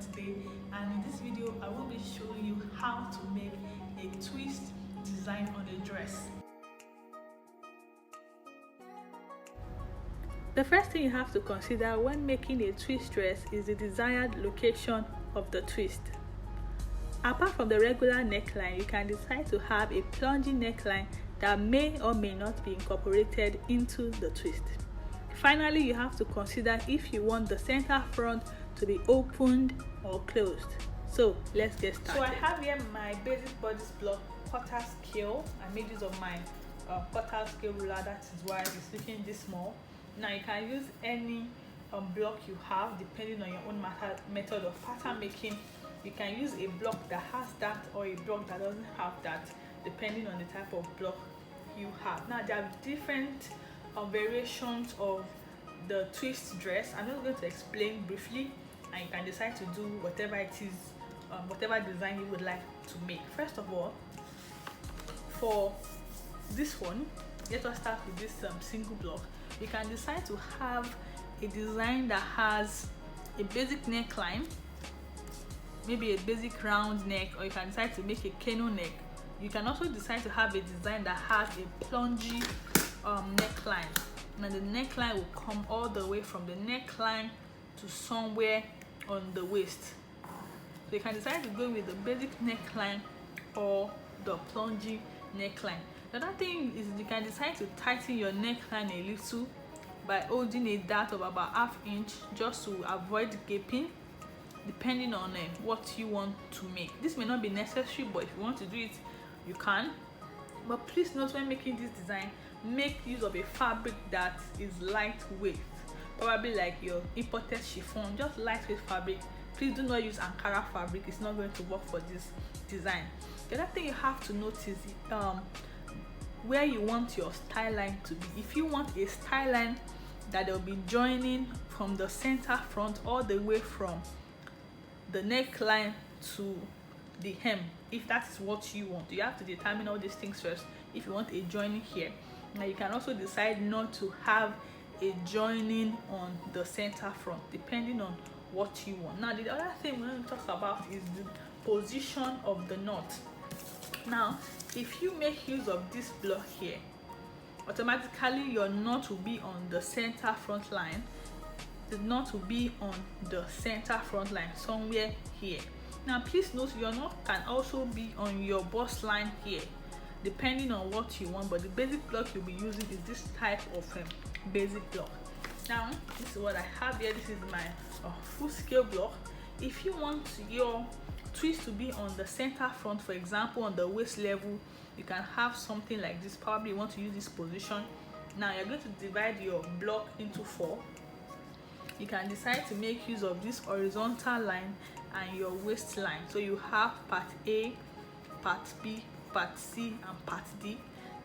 today, and in this video I will be showing you how to make a twist design on a dress. The first thing you have to consider when making a twist dress is the desired location of the twist. Apart from the regular neckline, you can decide to have a plunging neckline that may or may not be incorporated into the twist. Finally, you have to consider if you want the center front to be opened or closed. So let's get started. So I have here my basic bodice block quarter scale. I made use of my quarter scale ruler, that is why it's looking this small. Now you can use any block you have depending on your own method of pattern making. You can use a block that has that or a block that doesn't have that, depending on the type of block you have. Now there are different variations of the twist dress. I'm just going to explain briefly, and you can decide to do whatever it is, whatever design you would like to make. First of all, for this one, let us start with this single block. You can decide to have a design that has a basic neckline, maybe a basic round neck, or you can decide to make a cano neck. You can also decide to have a design that has a plungy neckline, and the neckline will come all the way from the neckline to somewhere on the waist. So you can decide to go with the basic neckline or the plungy neckline. The other thing is you can decide to tighten your neckline a little by holding a dart of about ½ inch just to avoid gaping, depending on what you want to make. This may not be necessary, but if you want to do it, you can. But please note, when making this design, make use of a fabric that is lightweight, probably like your imported chiffon, just lightweight fabric. Please do not use Ankara fabric, it's not going to work for this design. The other thing you have to notice is where you want your style line to be. If you want a style line that will be joining from the center front all the way from the neckline to the hem, if that is what you want, you have to determine all these things first. If you want a joining here, now you can also decide not to have a joining on the center front, depending on what you want. Now the other thing we're going to talk about is the position of the knot. Now if you make use of this block here, automatically your knot will be on the center front line. The knot will be on the center front line somewhere here. Now please note, your knot can also be on your bust line here, depending on what you want, but the basic block you'll be using is this type of basic block. Now this is what I have here. This is my full scale block. If you want your twist to be on the center front, for example on the waist level, you can have something like this. Probably you want to use this position. Now you're going to divide your block into 4. You can decide to make use of this horizontal line and your waistline. So you have part A, part B, part C, and part D.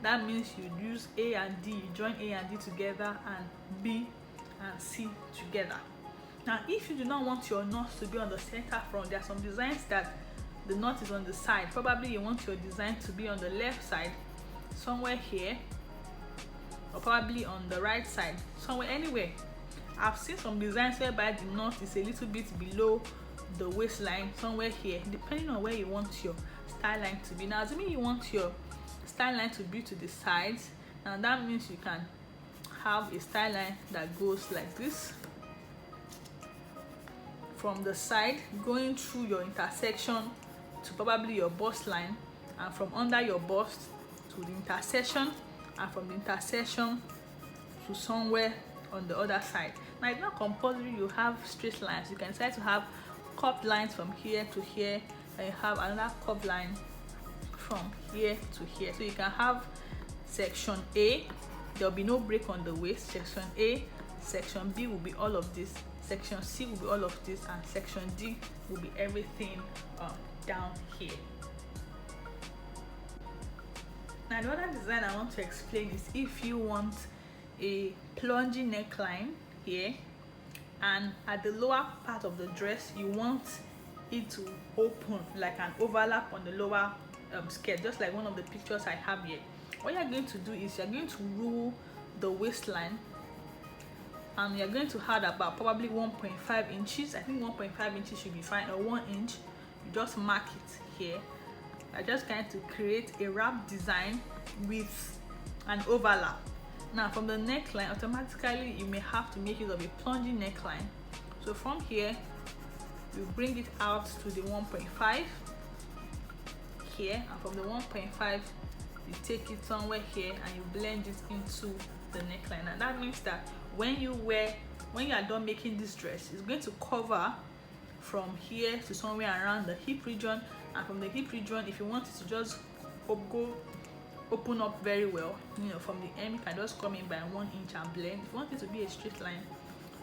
That means you use A and D, you join A and D together, and B and C together. Now if you do not want your knot to be on the center front, there are some designs that the knot is on the side. Probably you want your design to be on the left side, somewhere here, or probably on the right side, somewhere, anywhere. I've seen some designs whereby the knot is a little bit below the waistline, somewhere here, depending on where you want your style line to be. Now assuming you want your style line to be to the sides, now that means you can have a style line that goes like this, from the side going through your intersection to probably your bust line, and from under your bust to the intersection, and from the intersection to somewhere on the other side. Now it's not compulsory you have straight lines. You can decide to have curved lines from here to here, and you have another curved line from here to here. So you can have section A, there will be no break on the waist. Section A, section B will be all of this, section C will be all of this, and section D will be everything down here. Now the other design I want to explain is if you want a plunging neckline here, and at the lower part of the dress you want it to open like an overlap on the lower skirt, just like one of the pictures I have here. What you're going to do is you're going to roll the waistline and you're going to add about probably 1.5 inches. I think 1.5 inches should be fine, or 1 inch. You just mark it here. I'm just going to create a wrap design with an overlap. Now from the neckline, automatically you may have to make use of a plunging neckline. So from here, you bring it out to the 1.5 here, and from the 1.5 you take it somewhere here and you blend it into the neckline. And that means that when you are done making this dress, it's going to cover from here to somewhere around the hip region, and from the hip region, if you want it to just open up very well, you know, from the hem you can just come in by 1 inch and blend. If you want it to be a straight line,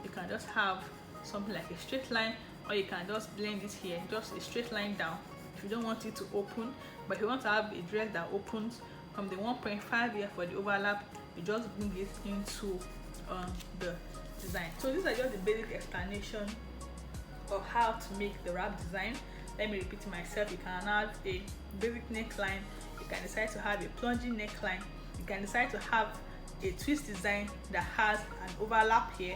you can just have something like a straight line, or you can just blend it here, just a straight line down if you don't want it to open. But if you want to have a dress that opens, from the 1.5 here for the overlap, you just bring it into the design. So these are just the basic explanation of how to make the wrap design. Let me repeat myself. You can have a basic neckline, you can decide to have a plunging neckline, you can decide to have a twist design that has an overlap here.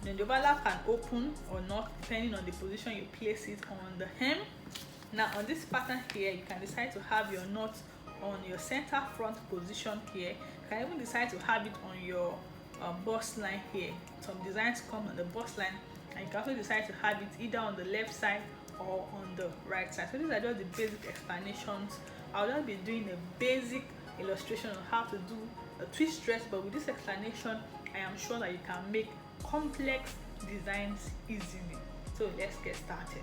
Then the overlap can open or not depending on the position you place it on the hem. Now on this pattern here, you can decide to have your knot on your center front position here. You can even decide to have it on your bust line here. Some designs come on the bust line, and you can also decide to have it either on the left side or on the right side. So these are just the basic explanations. I'll just be doing a basic illustration on how to do a twist dress, but with this explanation I am sure that you can make complex designs easily. So let's get started.